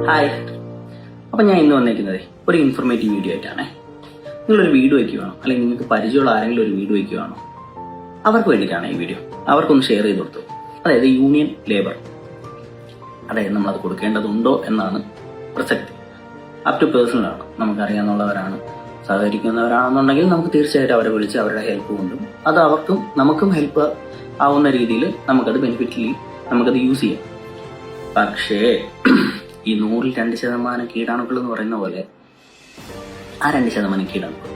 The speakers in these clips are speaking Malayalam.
ഹായ്. അപ്പം ഞാൻ ഇന്ന് വന്നിരിക്കുന്നത് ഒരു ഇൻഫോർമേറ്റീവ് വീഡിയോ ആയിട്ടാണ്. നിങ്ങളൊരു വീട് വയ്ക്കുകയാണോ, അല്ലെങ്കിൽ നിങ്ങൾക്ക് പരിചയമുള്ള ആരെങ്കിലും ഒരു വീട് വയ്ക്കുകയാണോ, അവർക്ക് വേണ്ടിയിട്ടാണ് ഈ വീഡിയോ. അവർക്കൊന്ന് ഷെയർ ചെയ്ത് കൊടുത്തു. അതായത് യൂണിയൻ ലേബർ, അതായത് നമ്മളത് കൊടുക്കേണ്ടതുണ്ടോ എന്നാണ് പ്രസക്തി. Up to പേഴ്സണലാണ്. നമുക്കറിയാവുന്നവരാണ്, സഹകരിക്കുന്നവരാണെന്നുണ്ടെങ്കിൽ നമുക്ക് തീർച്ചയായിട്ടും അവരെ വിളിച്ച് അവരുടെ ഹെൽപ്പ് കൊണ്ടും അത് അവർക്കും നമുക്കും ഹെൽപ്പ് ആവുന്ന രീതിയിൽ നമുക്കത് ബെനിഫിറ്റ്ലി നമുക്കത് യൂസ് ചെയ്യാം. പക്ഷേ ഈ 100-ൽ 2% കീടാണുക്കൾ എന്ന് പറയുന്ന പോലെ ആ 2% കീടാണുക്കൾ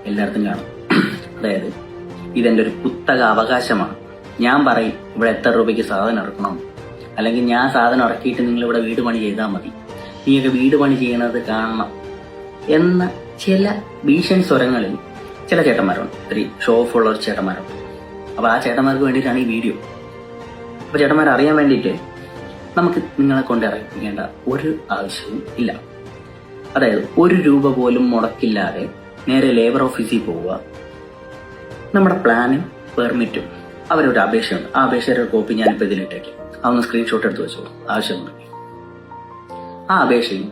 എല്ലായിടത്തും കാണും. അതായത് ഇതെന്റെ ഒരു കുത്തക അവകാശമാണ്. ഞാൻ പറയും ഇവിടെ എത്ര രൂപയ്ക്ക് സാധനം ഇറക്കണം, അല്ലെങ്കിൽ ഞാൻ സാധനം ഇറക്കിയിട്ട് നിങ്ങൾ ഇവിടെ വീട് പണി ചെയ്താൽ മതി, നീയൊക്കെ വീട് പണി ചെയ്യണത് കാണണം എന്ന ചില ഭീഷണി സ്വരങ്ങളിൽ ചില ചേട്ടന്മാരുണ്ട്. ഇത്തിരി ഷോ ഓഫ് ഉള്ള ഒരു ചേട്ടന്മാരുണ്ട്. അപ്പൊ ആ ചേട്ടന്മാർക്ക് വേണ്ടിയിട്ടാണ് ഈ വീഡിയോ. അപ്പൊ ചേട്ടന്മാർ അറിയാൻ വേണ്ടിയിട്ട് നമുക്ക് നിങ്ങളെ കൊണ്ട് ഇറക്കിക്കേണ്ട ഒരു ആവശ്യവും ഇല്ല. അതായത് 1 രൂപ പോലും മുടക്കില്ലാതെ നേരെ ലേബർ ഓഫീസിൽ പോവുക. നമ്മുടെ പ്ലാനും പെർമിറ്റും അവരൊരു അപേക്ഷയുണ്ട്. ആ അപേക്ഷയുടെ കോപ്പി ഞാനിപ്പോൾ ഇതിലിട്ടേക്കും. അതൊന്ന് സ്ക്രീൻഷോട്ട് എടുത്ത് വെച്ചോളൂ ആവശ്യമുണ്ടെങ്കിൽ. ആ അപേക്ഷയും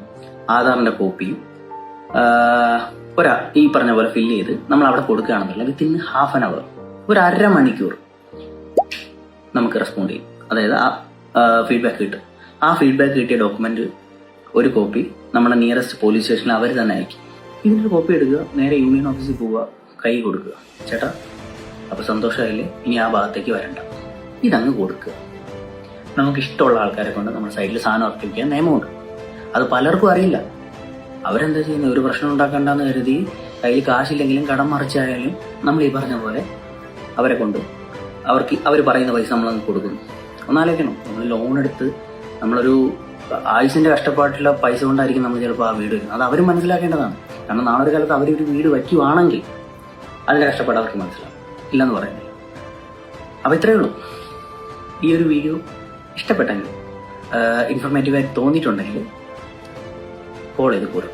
ആധാറിന്റെ കോപ്പിയും ഈ പറഞ്ഞ പോലെ ഫില്ല് ചെയ്ത് നമ്മൾ അവിടെ കൊടുക്കുകയാണെന്നില്ല, വിത്തിൻ ഹാഫ് ആൻ അവർ, ഒരു 1/2 മണിക്കൂർ നമുക്ക് റെസ്പോണ്ട് ചെയ്യും. അതായത് ആ ഫീഡ്ബാക്ക് കിട്ടും. ആ ഫീഡ്ബാക്ക് കിട്ടിയ ഡോക്യുമെന്റ് ഒരു കോപ്പി നമ്മുടെ നിയറസ്റ്റ് പോലീസ് സ്റ്റേഷനിൽ അവർ തന്നെ അയക്കും. ഇതിന്റെ കോപ്പി എടുക്കുക, നേരെ യൂണിയൻ ഓഫീസിൽ പോവുക, കൈ കൊടുക്കുക. ചേട്ടാ അപ്പൊ സന്തോഷമായില്ലേ, ഇനി ആ ഭാഗത്തേക്ക് വരണ്ട, ഇതങ്ങ് കൊടുക്കുക. നമുക്ക് ഇഷ്ടമുള്ള ആൾക്കാരെ കൊണ്ട് നമ്മുടെ സൈഡിൽ സാധനം ഉറപ്പിക്കാൻ നിയമമുണ്ട്. അത് പലർക്കും അറിയില്ല. അവരെന്താ ചെയ്യുന്നത്, ഒരു പ്രശ്നം ഉണ്ടാക്കണ്ടെന്ന് കരുതി കയ്യിൽ കാശില്ലെങ്കിലും കടം മറിച്ചായാലും നമ്മൾ ഈ പറഞ്ഞ പോലെ അവരെ കൊണ്ട് അവർ പറയുന്ന പൈസ നമ്മളങ്ങ് കൊടുക്കുന്നു. ഒന്നാലോചിക്കണം, നമ്മൾ ലോൺ എടുത്ത് നമ്മളൊരു ആയുസിന്റെ കഷ്ടപ്പാട്ടുള്ള പൈസ കൊണ്ടായിരിക്കും നമ്മൾ ചിലപ്പോൾ ആ വീട് വയ്ക്കുന്നത്. അത് അവർ മനസ്സിലാക്കേണ്ടതാണ്. കാരണം നാളെ ഒരു കാലത്ത് അവരൊരു വീട് വയ്ക്കുവാണെങ്കിൽ അതിന്റെ കഷ്ടപ്പാട് അവർക്ക് മനസ്സിലാവും, ഇല്ലെന്ന് പറയുന്നില്ല. അപ്പൊ ഇത്രയേ ഉള്ളൂ. ഈ ഒരു വീഡിയോ ഇഷ്ടപ്പെട്ടെങ്കിൽ, ഇൻഫോർമേറ്റീവായിട്ട് തോന്നിയിട്ടുണ്ടെങ്കിൽ ഫോളോ ചെയ്ത് കൂടെ